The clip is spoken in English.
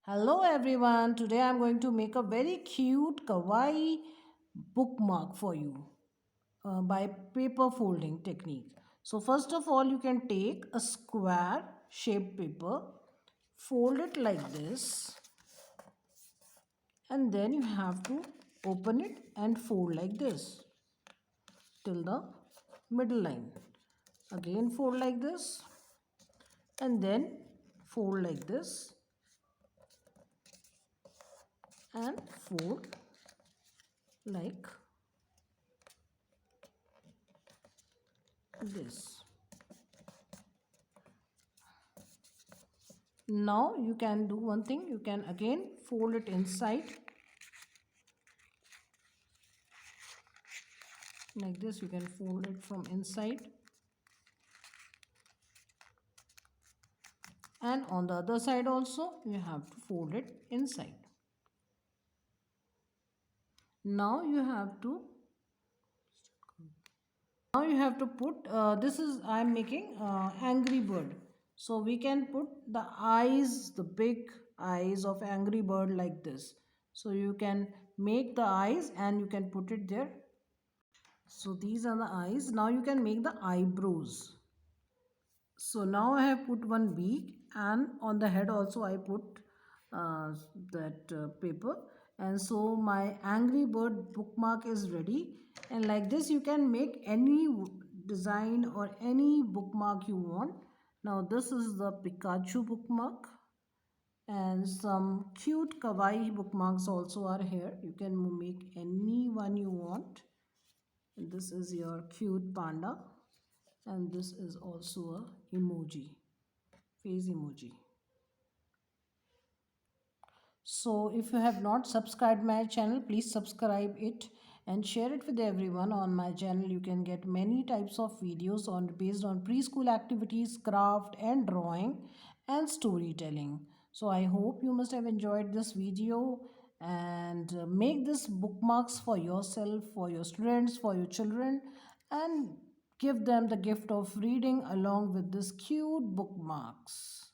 Hello everyone, today I'm going to make a very cute kawaii bookmark for you by paper folding technique. So first of all you can take a square shaped paper, fold it like this, and then you have to open it and fold like this till the middle line. Again fold like this and then fold like this and fold like this. Now you can do one thing, you can again fold it inside like this. You can fold it from inside, and on the other side also you have to fold it inside. Now you have to put this is I am making angry bird, so we can put the eyes, the big eyes of angry bird like this. So you can make the eyes and you can put it there. So these are the eyes. Now you can make the eyebrows. So now I have put one beak, and on the head also I put that paper, and so my angry bird bookmark is ready. And like this you can make any design or any bookmark you want. Now this is the Pikachu bookmark, and some cute kawaii bookmarks also are here. You can make any one you want. And this is your cute panda, and this is also a emoji, face emoji. So if you have not subscribed my channel, please subscribe it and share it with everyone. On my channel you can get many types of videos on based on preschool activities, craft and drawing and storytelling. So I hope you must have enjoyed this video, and make this bookmarks for yourself, for your students, for your children, and give them the gift of reading along with this cute bookmarks.